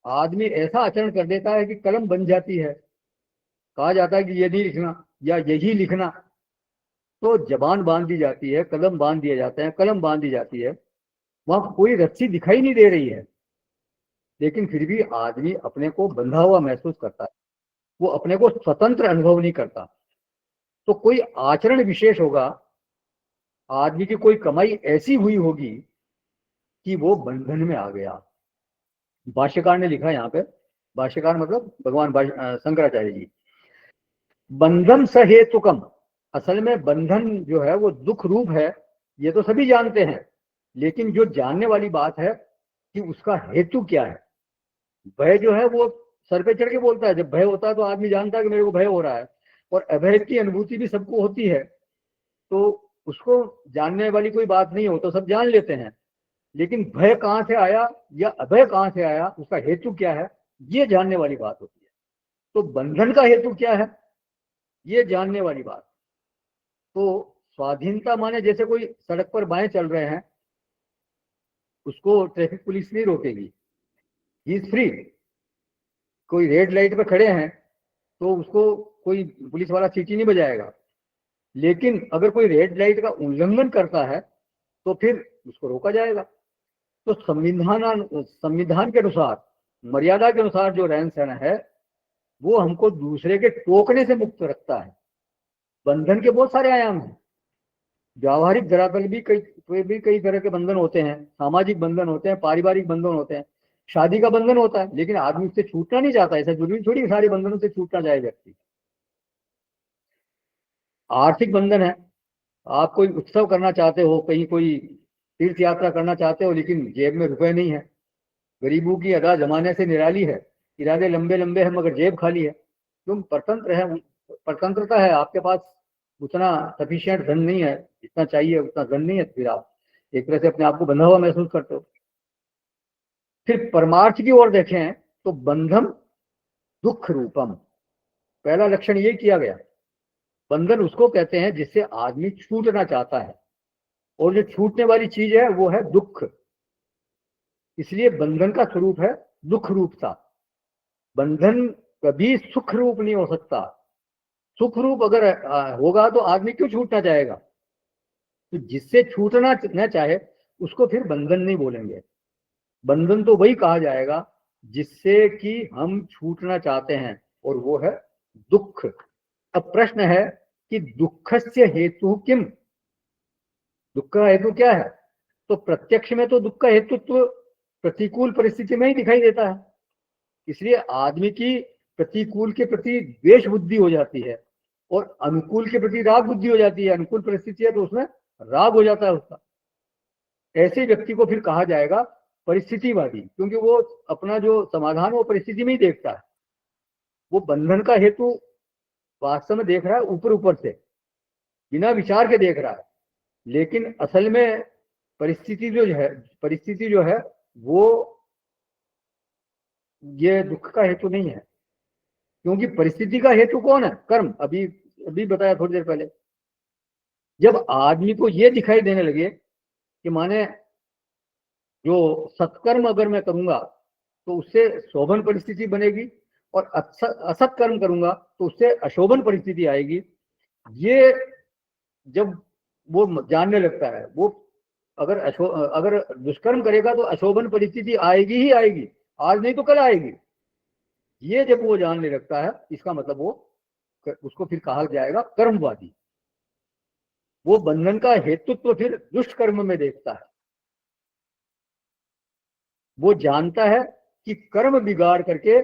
आदमी ऐसा आचरण कर देता है कि कलम बन जाती है। कहा जाता है कि ये नहीं लिखना या यही लिखना, तो जबान बांध दी जाती है, कलम बांध दिए जाते हैं, कलम बांध दी जाती है। वहां कोई रस्सी दिखाई नहीं दे रही है, लेकिन फिर भी आदमी अपने को बंधा हुआ महसूस करता है। वो अपने को स्वतंत्र अनुभव नहीं करता। तो कोई आचरण विशेष होगा, आदमी की कोई कमाई ऐसी हुई होगी कि वो बंधन में आ गया। भाष्यकार ने लिखा यहाँ पे, भाष्यकार मतलब भगवान शंकराचार्य जी, बंधन सहेतुकम। असल में बंधन जो है वो दुख रूप है, ये तो सभी जानते हैं। लेकिन जो जानने वाली बात है कि उसका हेतु क्या है। भय जो है वो सर पे चढ़ के बोलता है। जब भय होता है तो आदमी जानता है कि मेरे को भय हो रहा है, और अभय की अनुभूति भी सबको होती है। तो उसको जानने वाली कोई बात नहीं हो, तो सब जान लेते हैं। लेकिन भय कहाँ से आया या अभय कहाँ से आया, उसका हेतु क्या है, ये जानने वाली बात होती है। तो बंधन का हेतु क्या है, ये जानने वाली बात। तो स्वाधीनता माने जैसे कोई सड़क पर बाएं चल रहे हैं, उसको ट्रैफिक पुलिस नहीं रोकेगी, ही इज फ्री। कोई रेड लाइट पे खड़े हैं तो उसको कोई पुलिस वाला सीटी नहीं बजाएगा। लेकिन अगर कोई रेड लाइट का उल्लंघन करता है तो फिर उसको रोका जाएगा। तो संविधान के अनुसार, मर्यादा के अनुसार जो रहन सहन है वो हमको दूसरे के टोकने से मुक्त रखता है। बंधन के बहुत सारे आयाम हैं। व्यावहारिक धरातल भी कई तरह के बंधन होते हैं, सामाजिक बंधन होते हैं, पारिवारिक बंधन होते हैं, शादी का बंधन होता है, लेकिन आदमी उससे छूटना नहीं चाहता। ऐसा जरूरी थोड़ी सारे बंधनों से छूटना चाहे व्यक्ति। आर्थिक बंधन है, आप कोई उत्सव करना चाहते हो, कहीं कोई तीर्थ यात्रा करना चाहते हो, लेकिन जेब में रुपए नहीं है। गरीबों की अदा जमाने से निराली है, इरादे लंबे लंबे हैं मगर जेब खाली है। तुम परतंत्र है, परतंत्रता है, आपके पास उतना सफिशियंट धन नहीं है, जितना चाहिए उतना धन नहीं है, फिर आप एक तरह से अपने आप को बंधा हुआ महसूस करते हो। फिर परमार्थ की ओर देखें तो बंधम दुख रूपम, पहला लक्षण ये किया गया। बंधन उसको कहते हैं जिससे आदमी छूटना चाहता है, और जो छूटने वाली चीज है वो है दुख। इसलिए बंधन का स्वरूप है दुख रूपता। बंधन कभी सुख रूप नहीं हो सकता। सुख रूप अगर होगा तो आदमी क्यों छूटना चाहेगा? तो जिससे छूटना न चाहे उसको फिर बंधन नहीं बोलेंगे। बंधन तो वही कहा जाएगा जिससे कि हम छूटना चाहते हैं, और वो है दुख। अब प्रश्न है कि दुखस्य हेतु किम, दुख का हेतु क्या है? तो प्रत्यक्ष में तो दुख का हेतुत्व प्रतिकूल परिस्थिति में ही दिखाई देता है। इसलिए आदमी की प्रतिकूल के प्रति द्वेष बुद्धि हो जाती है और अनुकूल के प्रति राग बुद्धि हो जाती है। अनुकूल परिस्थिति है तो उसमें राग हो जाता है उसका। ऐसे व्यक्ति को फिर कहा जाएगा परिस्थितिवादी, क्योंकि वो अपना जो समाधान वो परिस्थिति में ही देखता है। वो बंधन का हेतु वास्तव में देख रहा है ऊपर ऊपर से, बिना विचार के देख रहा है, लेकिन असल में परिस्थिति जो है वो ये दुख का हेतु नहीं है। क्योंकि परिस्थिति का हेतु कौन है? कर्म। अभी अभी बताया थोड़ी देर पहले। जब आदमी को ये दिखाई देने लगे कि माने जो सत्कर्म अगर मैं करूंगा तो उससे शोभन परिस्थिति बनेगी, और असत कर्म करूंगा तो उससे अशोभन परिस्थिति आएगी, ये जब वो जानने लगता है, वो अगर दुष्कर्म करेगा तो अशोभन परिस्थिति आएगी ही आएगी, आज नहीं तो कल आएगी। ये जब वो जानने लगता है, इसका मतलब वो उसको फिर कहा जाएगा कर्मवादी। वो बंधन का हेतुत्व फिर दुष्ट कर्म में देखता है। वो जानता है कि कर्म बिगाड़ करके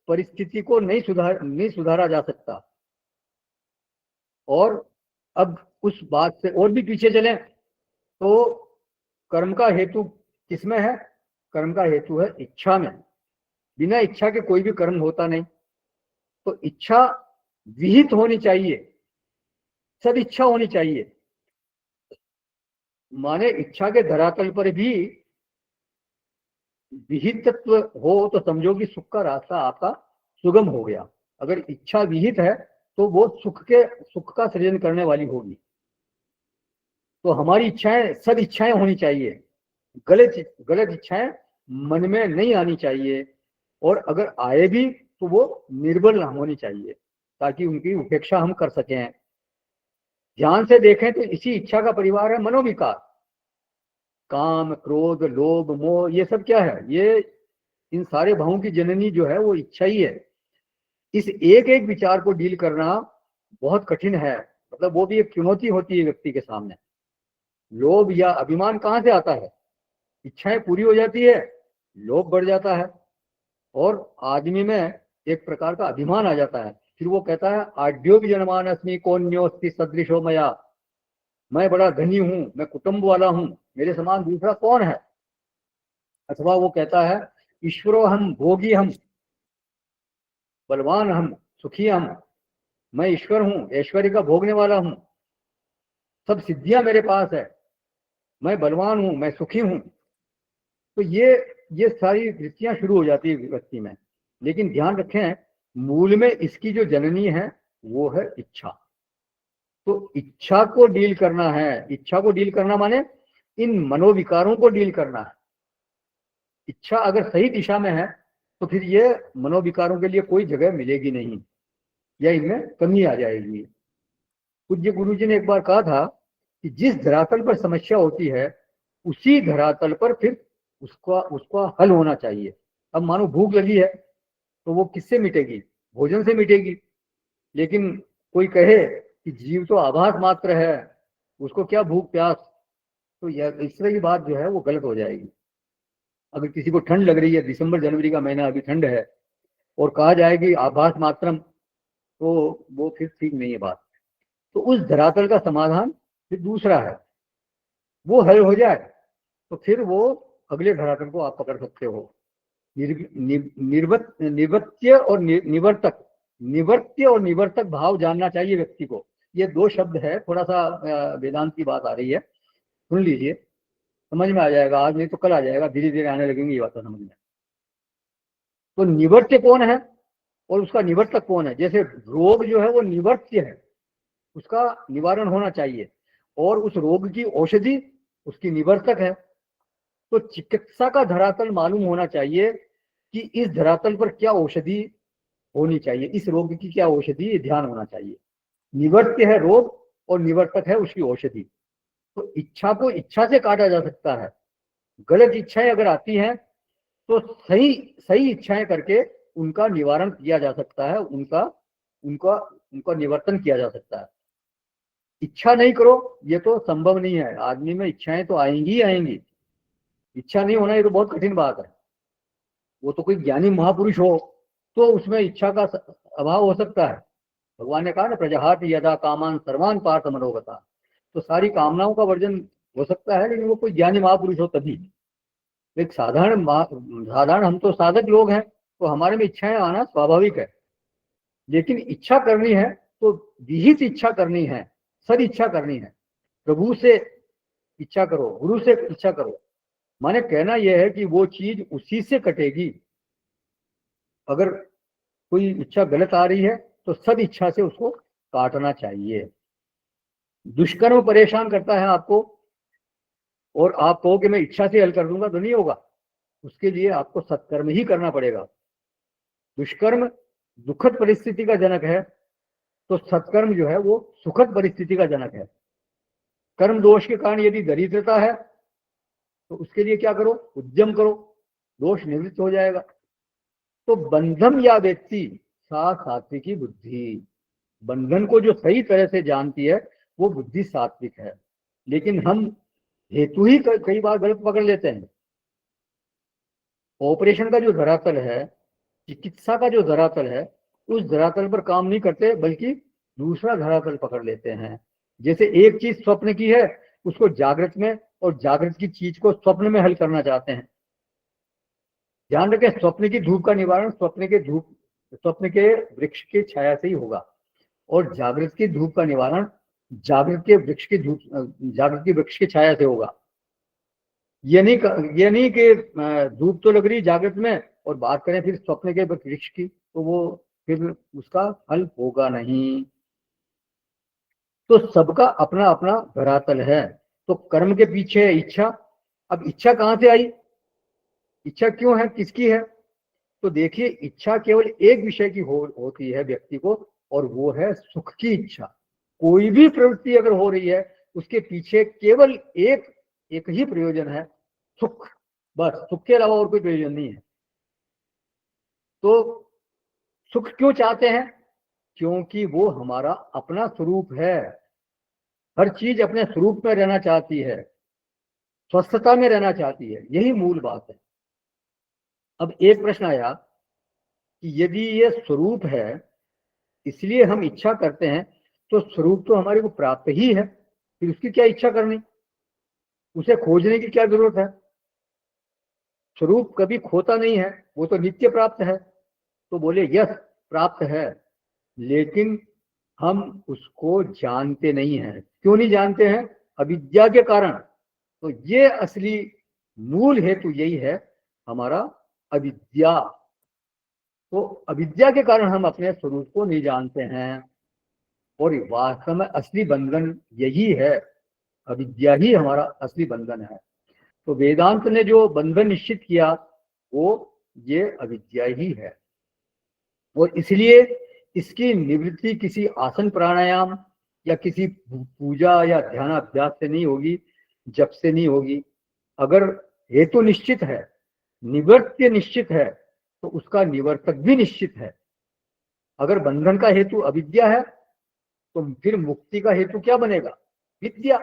परिस्थिति को नहीं सुधारा जा सकता। और अब उस बात से और भी पीछे चलें तो कर्म का हेतु किसमें है? कर्म का हेतु है इच्छा में। बिना इच्छा के कोई भी कर्म होता नहीं। तो इच्छा विहित होनी चाहिए, सब इच्छा होनी चाहिए। माने इच्छा के धरातल पर भी विहित तत्व हो तो समझो कि सुख का रास्ता आपका सुगम हो गया। अगर इच्छा विहित है तो वो सुख का सृजन करने वाली होगी। तो हमारी इच्छाएं, सब इच्छाएं होनी चाहिए। गलत इच्छाएं मन में नहीं आनी चाहिए, और अगर आए भी तो वो निर्बल होनी चाहिए, ताकि उनकी उपेक्षा हम कर सकें। ध्यान से देखें तो इसी इच्छा का परिवार है मनोविकार। काम, क्रोध, लोभ, मोह, ये सब क्या है? ये इन सारे भावों की जननी जो है वो इच्छा ही है। इस एक एक विचार को डील करना बहुत कठिन है। मतलब वो भी एक चुनौती होती है व्यक्ति के सामने। लोभ या अभिमान कहाँ से आता है? इच्छाएं पूरी हो जाती है, लोभ बढ़ जाता है, और आदमी में एक प्रकार का अभिमान आ जाता है। फिर वो कहता है आड्यो जनमान अस्मि कौन्योस्ति सदृशो मया, मैं बड़ा धनी हूं, मैं कुटुंब वाला हूं, मेरे समान दूसरा कौन है? अथवा वो कहता है ईश्वरो हम, भोगी हम, बलवान हम, सुखी हम, मैं ईश्वर हूं, ऐश्वर्य का भोगने वाला हूं, सब सिद्धियां मेरे पास है, मैं बलवान हूं, मैं सुखी हूं। तो ये सारी वृत्तियां शुरू हो जाती है व्यक्ति में। लेकिन ध्यान रखें, मूल में इसकी जो जननी है वो है इच्छा। तो इच्छा को डील करना है। इच्छा को डील करना माने इन मनोविकारों को डील करना है। इच्छा अगर सही दिशा में है तो फिर ये मनोविकारों के लिए कोई जगह मिलेगी नहीं, या इनमें कमी आ जाएगी। पूज्य गुरु जी ने एक बार कहा था कि जिस धरातल पर समस्या होती है उसी धरातल पर फिर उसका हल होना चाहिए। अब मानो भूख लगी है तो वो किससे मिटेगी? भोजन से मिटेगी। लेकिन कोई कहे कि जीव तो आभास मात्र है, उसको क्या भूख प्यास। तो यह इस तरह की बात जो है वो गलत हो जाएगी। अगर किसी को ठंड लग रही है, दिसंबर जनवरी का महीना अभी ठंड है, और कहा जाए कि आभास मात्रम, तो वो फिर ठीक नहीं है बात। तो उस धरातल का समाधान फिर दूसरा है, वो हल हो जाए तो फिर वो अगले धरातल को आप पकड़ सकते हो। निवृत्य और निवर्तक, निवर्त्य और निवर्तक भाव जानना चाहिए व्यक्ति को। ये दो शब्द है, थोड़ा सा वेदांत की बात आ रही है, सुन लीजिए, समझ में आ जाएगा। आज नहीं तो कल आ जाएगा, धीरे धीरे आने लगेंगे ये बातें समझ में। तो निवर्त्य कौन है और उसका निवर्तक कौन है? जैसे रोग जो है वो निवर्त्य है, उसका निवारण होना चाहिए, और उस रोग की औषधि उसकी निवर्तक है। तो चिकित्सा का धरातल मालूम होना चाहिए कि इस धरातल पर क्या औषधि होनी चाहिए, इस रोग की क्या औषधि, ध्यान होना चाहिए। निवर्त्य है रोग और निवर्तक है उसकी औषधि। तो इच्छा को इच्छा से काटा जा सकता है। गलत इच्छाएं अगर आती हैं तो सही सही इच्छाएं करके उनका निवारण किया जा सकता है, उनका उनका उनका निवर्तन किया जा सकता है। इच्छा नहीं करो ये तो संभव नहीं है। आदमी में इच्छाएं तो आएंगी ही आएंगी, इच्छा नहीं होना ये तो बहुत कठिन बात है। वो तो कोई ज्ञानी महापुरुष हो तो उसमें इच्छा का अभाव हो सकता है। भगवान ने कहा ना, प्रजहाति यदा कामान सर्वान पार्थ मनोगता। तो सारी कामनाओं का वर्जन हो सकता है, लेकिन वो कोई ज्ञानी महापुरुष हो तभी। एक साधारण हम तो साधक लोग हैं, तो हमारे में इच्छाएं आना स्वाभाविक है। लेकिन इच्छा करनी है तो विहित इच्छा करनी है, सद इच्छा करनी है। प्रभु से इच्छा करो, गुरु से इच्छा करो। माने कहना यह है कि वो चीज उसी से कटेगी। अगर कोई इच्छा गलत आ रही है तो सद इच्छा से उसको काटना चाहिए। दुष्कर्म परेशान करता है आपको और आप कहो कि मैं इच्छा से हल कर दूंगा, तो नहीं होगा। उसके लिए आपको सत्कर्म ही करना पड़ेगा। दुष्कर्म दुखद परिस्थिति का जनक है, तो सत्कर्म जो है वो सुखद परिस्थिति का जनक है। कर्म दोष के कारण यदि दरिद्रता है तो उसके लिए क्या करो, उद्यम करो, दोष निवृत्त हो जाएगा। तो बंधन या व्यक्ति सा सात्विकी बुद्धि, बंधन को जो सही तरह से जानती है वो बुद्धि सात्विक है। लेकिन हम हेतु ही कई बार गलत पकड़ लेते हैं। ऑपरेशन का जो धरातल है, चिकित्सा का जो धरातल है, उस धरातल पर काम नहीं करते, बल्कि दूसरा धरातल पकड़ लेते हैं। जैसे एक चीज स्वप्न की है, उसको जागृत में, और जागृत की चीज को स्वप्न में हल करना चाहते हैं। ध्यान रखें, स्वप्न की धूप का निवारण स्वप्न के वृक्ष की छाया से ही होगा, और जागृत की धूप का निवारण जागृत के वृक्ष की छाया से होगा। ये नहीं कि धूप तो लग रही जागृत में और बात करें फिर स्वप्न के वृक्ष की, तो वो फिर उसका हल होगा नहीं। तो सबका अपना अपना धरातल है। तो कर्म के पीछे है इच्छा। अब इच्छा कहाँ से आई, इच्छा क्यों है, किसकी है? तो देखिए, इच्छा केवल एक विषय की होती है व्यक्ति को, और वो है सुख की इच्छा। कोई भी प्रवृत्ति अगर हो रही है उसके पीछे केवल एक ही प्रयोजन है, सुख। बस, सुख के अलावा और कोई प्रयोजन नहीं है। तो सुख क्यों चाहते हैं? क्योंकि वो हमारा अपना स्वरूप है। हर चीज अपने स्वरूप में रहना चाहती है, स्वस्थता में रहना चाहती है, यही मूल बात है। अब एक प्रश्न आया कि यदि ये स्वरूप है इसलिए हम इच्छा करते हैं, तो स्वरूप तो हमारे को प्राप्त ही है, फिर उसकी क्या इच्छा करनी, उसे खोजने की क्या जरूरत है? स्वरूप कभी खोता नहीं है, वो तो नित्य प्राप्त है। तो बोले यस, प्राप्त है, लेकिन हम उसको जानते नहीं हैं। क्यों नहीं जानते हैं? अविद्या के कारण। तो ये असली मूल हेतु यही है, हमारा अविद्या। तो अविद्या के कारण हम अपने स्वरूप को नहीं जानते हैं, और वास्तव में असली बंधन यही है। अविद्या ही हमारा असली बंधन है। तो वेदांत ने जो बंधन निश्चित किया वो ये अविद्या ही है, और इसलिए इसकी निवृत्ति किसी आसन प्राणायाम या किसी पूजा या ध्यान अभ्यास से नहीं होगी, जप से नहीं होगी। अगर हेतु निश्चित है, निवृत्ति निश्चित है, तो उसका निवर्तक भी निश्चित है। अगर बंधन का हेतु अविद्या है तो फिर मुक्ति का हेतु क्या बनेगा? विद्या।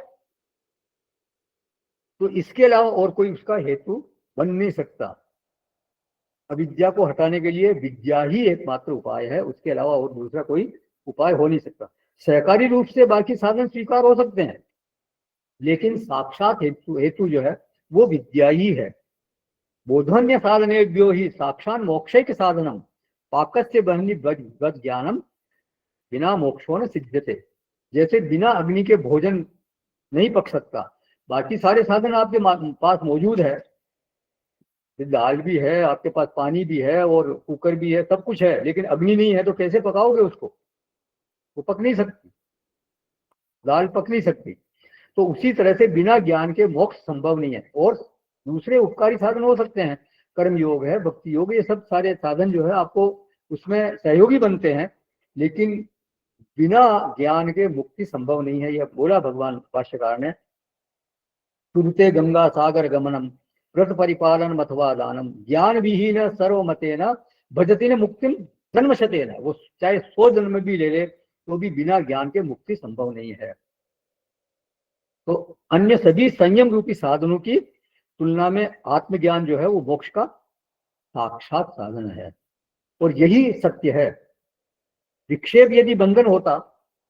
तो इसके अलावा और कोई उसका हेतु बन नहीं सकता। अविद्या को हटाने के लिए विद्या ही एकमात्र उपाय है, उसके अलावा और दूसरा कोई उपाय हो नहीं सकता। सहकारी रूप से बाकी साधन स्वीकार हो सकते हैं, लेकिन साक्षात हेतु जो है वो विद्या ही है। बोधन्य साधनेभ्यो ही साक्षात मोक्षैक साधनम पाकस्य बहनी बद ज्ञानम बिना मोक्षो न सिद्ध्यते। जैसे बिना अग्नि के भोजन नहीं पक सकता, बाकी सारे साधन आपके पास मौजूद है, दाल भी है आपके पास, पानी भी है और कुकर भी है, सब कुछ है, लेकिन अग्नि नहीं है तो कैसे पकाओगे उसको? वो पक नहीं सकती, दाल पक नहीं सकती। तो उसी तरह से बिना ज्ञान के मोक्ष संभव नहीं है। और दूसरे उपकारी साधन हो सकते हैं, कर्म योग है, भक्ति योग, ये सब सारे साधन जो है आपको उसमें सहयोगी बनते हैं, लेकिन बिना ज्ञान के मुक्ति संभव नहीं है। यह बोला भगवान भाष्यकार ने, सुरते गंगा सागर गमनम व्रत परिपालन अथवा दानम ज्ञान विहीन सर्वमतेन भजति न मुक्तिम जन्मशतेन। वो चाहे 100 जन्म भी ले ले तो भी बिना ज्ञान के मुक्ति संभव नहीं है। तो अन्य सभी संयम रूपी साधनों की तुलना में आत्मज्ञान जो है वो मोक्ष का साक्षात साधन है। और यही सत्य है। विक्षेप यदि बंधन होता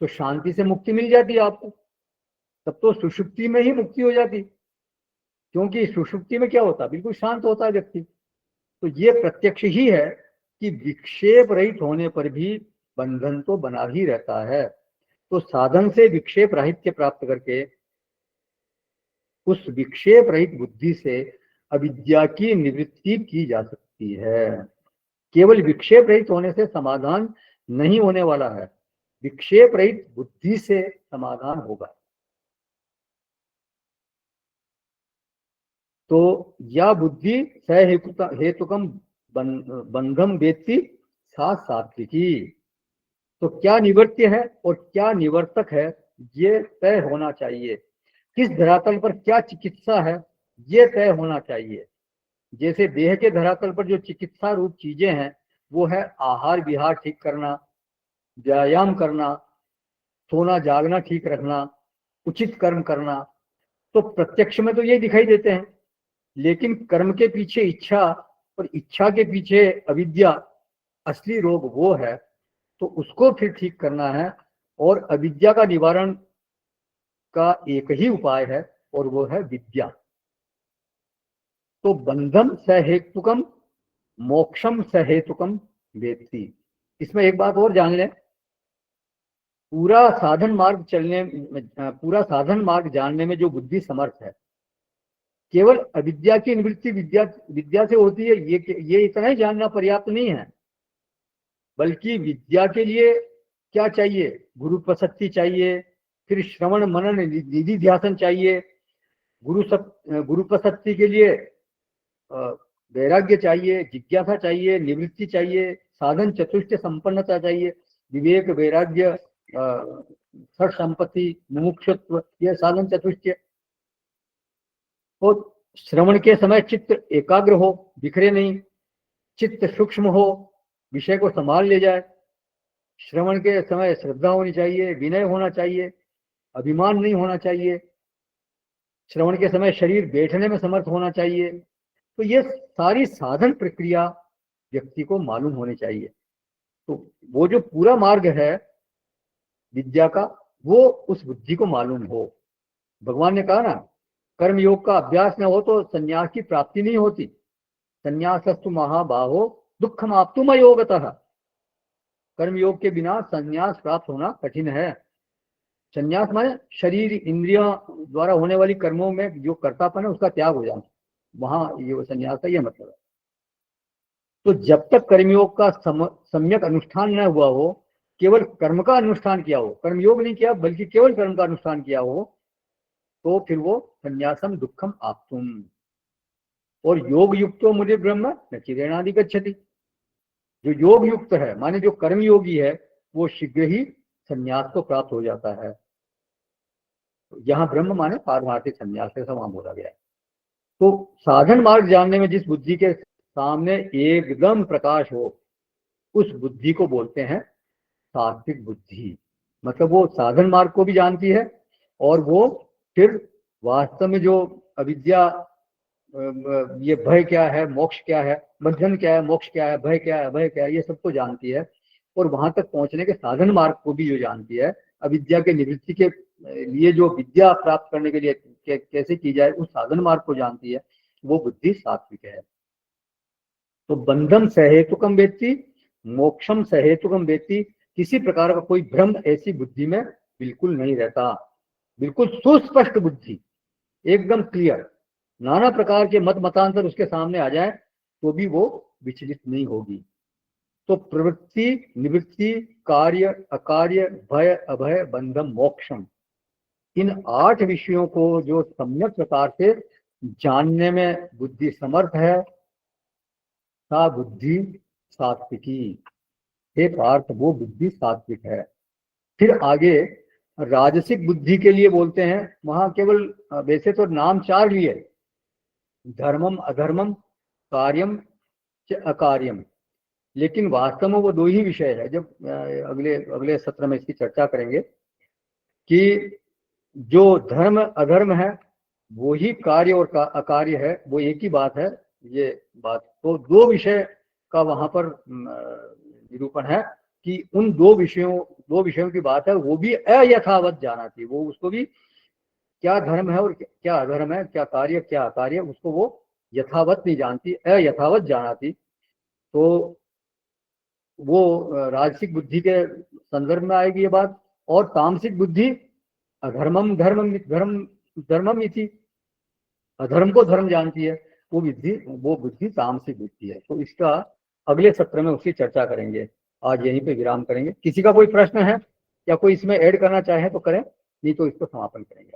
तो शांति से मुक्ति मिल जाती आपको, तब तो सुषुप्ति में ही मुक्ति हो जाती, क्योंकि सुषुप्ति में क्या होता, बिल्कुल शांत होता है व्यक्ति। तो ये प्रत्यक्ष ही है कि विक्षेप रहित होने पर भी बंधन तो बना ही रहता है। तो साधन से विक्षेप राहित्य प्राप्त करके उस विक्षेप रहित बुद्धि से अविद्या की निवृत्ति की जा सकती है। केवल विक्षेप रहित होने से समाधान नहीं होने वाला है, विक्षेप रहित बुद्धि से समाधान होगा। तो या बुद्धि हेतुकम बंधम वेत्ति सा सात्विकी। तो क्या निवर्त्य है और क्या निवर्तक है ये तय होना चाहिए। किस धरातल पर क्या चिकित्सा है ये तय होना चाहिए। जैसे देह के धरातल पर जो चिकित्सा रूप चीजें हैं वो है आहार विहार ठीक करना, व्यायाम करना, सोना जागना ठीक रखना, उचित कर्म करना। तो प्रत्यक्ष में तो ये दिखाई देते हैं, लेकिन कर्म के पीछे इच्छा और इच्छा के पीछे अविद्या असली रोग वो है। तो उसको फिर ठीक करना है, और अविद्या का निवारण का एक ही उपाय है और वो है विद्या। तो बंधम सहेतुकम मोक्षम सहेतुकम वेत्ति। इसमें एक बात और जान लें, पूरा साधन मार्ग जानने में जो बुद्धि समर्थ है, केवल अविद्या की निवृत्ति विद्या से होती है ये इतना ही जानना पर्याप्त नहीं है, बल्कि विद्या के लिए क्या चाहिए, गुरु प्रसक्ति चाहिए, फिर श्रवण मनन निधि ध्यासन चाहिए, गुरु प्रसक्ति के लिए वैराग्य चाहिए, जिज्ञासा चाहिए, निवृत्ति चाहिए, साधन चतुष्टय संपन्नता चाहिए, विवेक, वैराग्य, षट संपत्ति, मुमुक्षुत्व, यह साधन चतुष्टय। और श्रवण के समय चित्त एकाग्र हो, बिखरे नहीं, चित्त सूक्ष्म हो, विषय को संभाल ले जाए। श्रवण के समय श्रद्धा होनी चाहिए, विनय होना चाहिए, अभिमान नहीं होना चाहिए। श्रवण के समय शरीर बैठने में समर्थ होना चाहिए। तो ये सारी साधन प्रक्रिया व्यक्ति को मालूम होनी चाहिए। तो वो जो पूरा मार्ग है विद्या का, वो उस बुद्धि को मालूम हो। भगवान ने कहा ना, कर्म योग का अभ्यास न हो तो संन्यास की प्राप्ति नहीं होती। संन्यासस्तु महाबाहो दुखम आप्तुम अयोगतः। कर्म योग के बिना संन्यास प्राप्त होना कठिन है। संन्यास माने शरीर इंद्रियों द्वारा होने वाली कर्मों में जो कर्तापन है उसका त्याग हो जाना, वहां ये संन्यास का यह मतलब है। तो जब तक कर्मयोग का सम्यक अनुष्ठान न हुआ हो, केवल कर्म का अनुष्ठान किया हो, कर्मयोग नहीं किया बल्कि केवल कर्म का अनुष्ठान किया हो, तो फिर वो संन्यासम दुखम आप्तुम। और योग युक्तो मुझे ब्रह्म न चिरेणादि गच्छति। जो योग युक्त है माने जो कर्म योगी है वो शीघ्र ही संन्यास को प्राप्त हो जाता है। तो यहाँ ब्रह्म माने पारमार्थिक संन्यास से वहां बोला गया है। तो साधन मार्ग जानने में जिस बुद्धि के सामने एकदम प्रकाश हो, उस बुद्धि को बोलते हैं सात्विक बुद्धि। मतलब वो साधन मार्ग को भी जानती है और वो फिर वास्तव में जो अविद्या, ये भय क्या है, मोक्ष क्या है, बंधन क्या है, मोक्ष क्या है, भय क्या है, अभय क्या है, ये सबको जानती है। और वहां तक पहुंचने के साधन मार्ग को भी जो जानती है, अविद्या के निवृत्ति के लिए जो विद्या प्राप्त करने के लिए कैसे की जाए, उस साधन मार्ग को जानती है, वो बुद्धि सात्विक है। तो बंधम सहेतुकम वेत्ति, मोक्षम सहेतुकम वेत्ति, किसी प्रकार का कोई भ्रम ऐसी बुद्धि में बिल्कुल नहीं रहता, बिल्कुल सुस्पष्ट बुद्धि, एकदम क्लियर। नाना प्रकार के मत मतांतर उसके सामने आ जाए तो भी वो विचलित नहीं होगी। तो प्रवृत्ति, निवृत्ति, कार्य, अकार्य, भय, अभय, बंधम, मोक्षम, इन 8 विषयों को जो सम्यक प्रकार से जानने में बुद्धि समर्थ है, सा बुद्धि सात्विकी। एक अर्थ वो बुद्धि सात्विक है। फिर आगे राजसिक बुद्धि के लिए बोलते हैं, वहां केवल वैसे तो नाम 4 लिए, धर्मम, अधर्मम, कार्यम च अकार्यम, लेकिन वास्तव में वो 2 ही विषय है। जब अगले सत्र में इसकी चर्चा करेंगे कि जो धर्म अधर्म है वो ही कार्य और अकार्य है, वो एक ही बात है। ये बात तो 2 विषय का वहां पर निरूपण है कि उन 2 विषयों की बात है, वो भी अयथावत जाना चाहिए। वो उसको भी क्या धर्म है और क्या अधर्म है, क्या कार्य क्या अकार्य, उसको वो यथावत नहीं जानती, अयथावत जानाती। तो वो राजसिक बुद्धि के संदर्भ में आएगी ये बात। और तामसिक बुद्धि अधर्मम धर्मम इति, अधर्म को धर्म जानती है, वो बुद्धि तामसिक बुद्धि है। तो इसका अगले सत्र में उसकी चर्चा करेंगे। आज यहीं पे विराम करेंगे। किसी का कोई प्रश्न है या कोई इसमें ऐड करना चाहे तो करें, नहीं तो इसको समापन करेंगे।